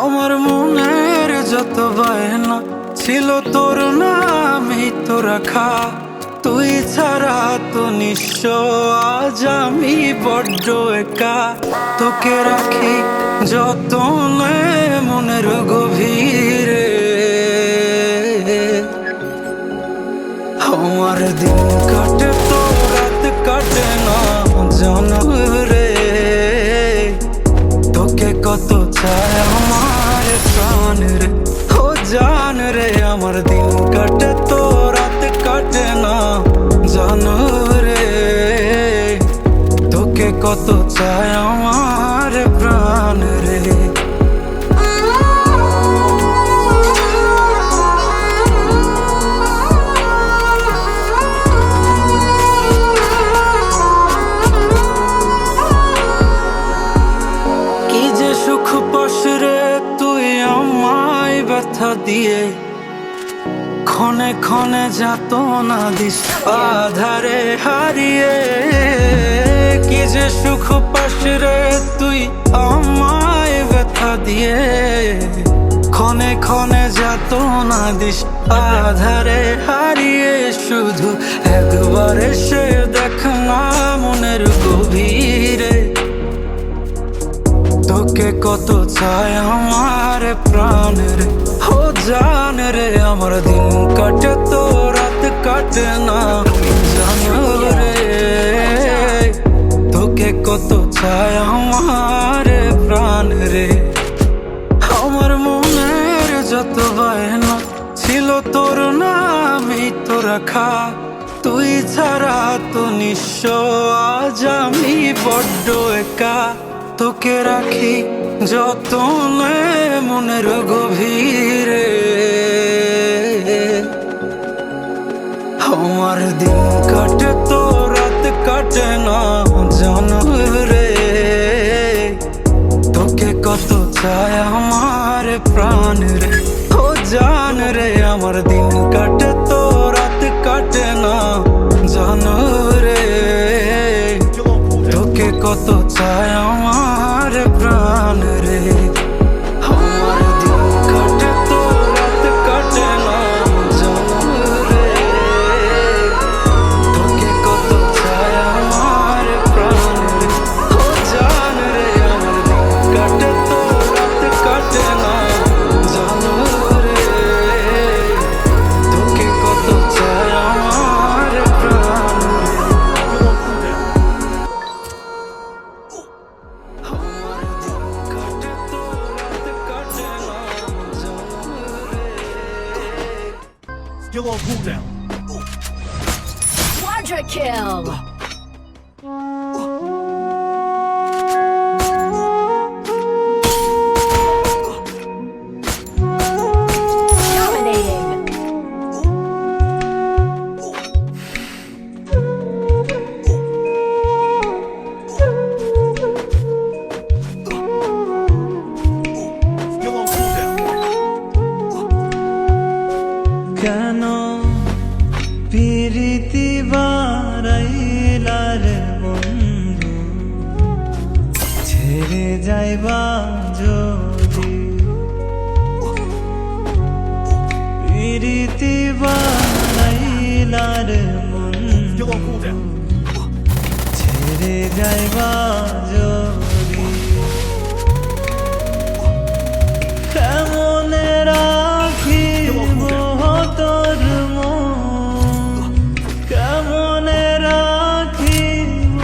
আমার মনের যত বায়না ছিল তোর নামেই তো রাখা। তুই ছাড়া তো নিঃস্ব আজ আমি বড্ড একা। তোকে রাখি যতনে মনের গভীরে। আমার দিন কাটে তো রাত কাটে না জানো রে। তোকে কত চায় আমার প্রাণ রে, ও জান রে। আমার দিন কাটে তো রাত কাটে না জানো রে। তোকে কত চায় আমার প্রাণ রে। সুখ পাস রে তুই আমায় ব্যথা দিয়ে, ক্ষণে ক্ষণে যাত না দিস আধারে হারিয়ে। কি যে সুখ পাস রে তুই আমায় ব্যথা দিয়ে, ক্ষণে ক্ষণে যাত না দিস আধারে হারিয়ে। শুধু একবার এসে দেখ না মনের গভীরে। তোকে কত চায় আমার প্রাণ রে, ও জান রে। আমার দিন কাটে তো রাত কাটে না জানো রে। তোকে কত চায় আমার প্রাণ রে। আমার মনের যত বায়না ছিল তোর নামেই তো রাখা। তুই ছাড়া তো নিঃস্ব আজ আমি বড্ড একা। তোকে রাখি যতনে মনের গভীরে। আমার দিন কাটে তো রাত কাটে না জানো রে। তোকে কত চায় আমার প্রাণ রে, ও জান রে। আমার দিন কাটে তো রাত কাটে না জানো রে। তোকে কত চায় আমার প্রাণ রে। আমার দিন কাটে তো রাত কাটে না জানো রে। তোকে কত চায় আমার প্রাণ রে, ও জান রে। আমার দিন কাটে তো রাত কাটে না জানো রে। তোকে কত চায় আমার প্রাণ রে। Still on cooldown. Quadra kill! Dominating! Still on cooldown. কেন প্রীতি বারাইলার বন্ধু, ছেড়ে যাইবা যদি। প্রীতি বারাইলার Still on বন্ধু, cooldown. ছেড়ে যাইবা যদি। কেমনে রাখিব তোর মন, কেমনে রাখিব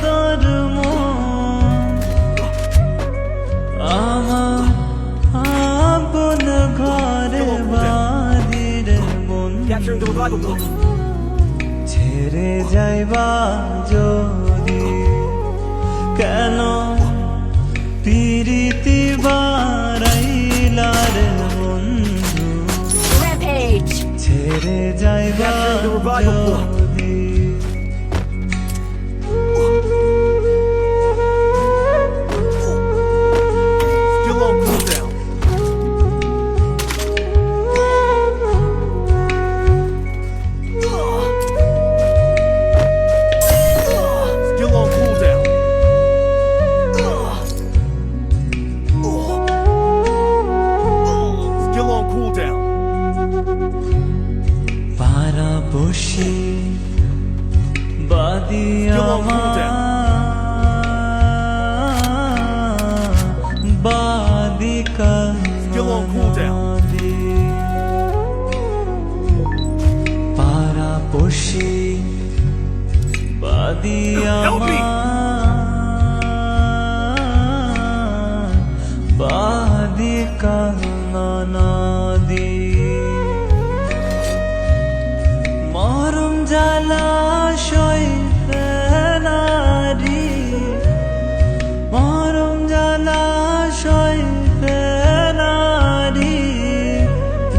তোর মন। আমার আপন ঘরে বাড়ির মন, Capturing the revival point. ছেড়ে যাইবা যদি। কেন প্রীতি বারাইলার বন্ধু, Rampage! ছেড়ে যাইবা Capturing the revival point. যদি। Still on cooldown. Still on cooldown. Help me! বাদি কান্না নদী মরম জ্বালা সইতে নারী মরম জ্বালা সইতে নারী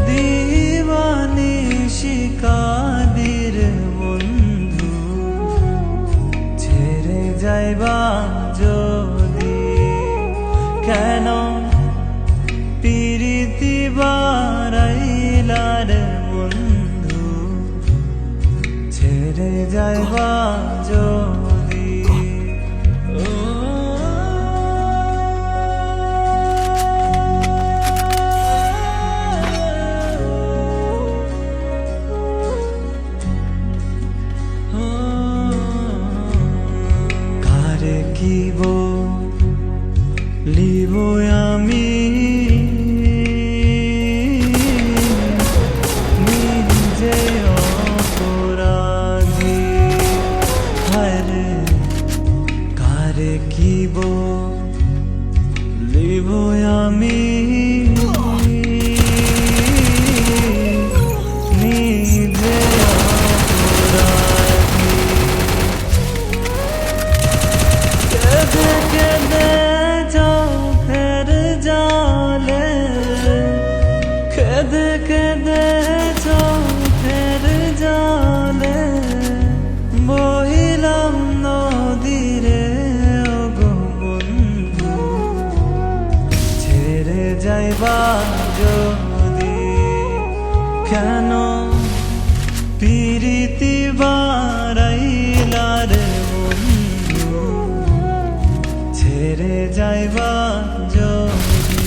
দিবানি শিকাদির বন্ধু ছেড়ে যাইবা যদি কেন পিরিতি বারাইলার বন্ধু ছেড়ে যাইবা যদি কারে কিব লিব আমি নিজে অপরাধী হায়রে কারে কিব লিব আমি নিজে অপরাধী কেঁদে কেঁদে চোখের জলে কেঁদে কেঁদে চোখের জলে বহিলাম নদীরে ওগো বন্ধু ছেড়ে যাইবা যদি কেন পিরিতি বারাইলার বন্ধু ছেড়ে যাইবা যদি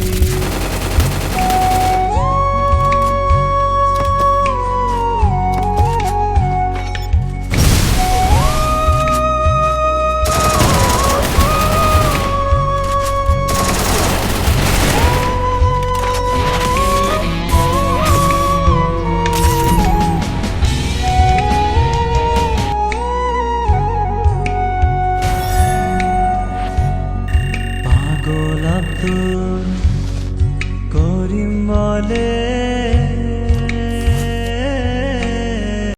পাগল আব্দুল করিম বলে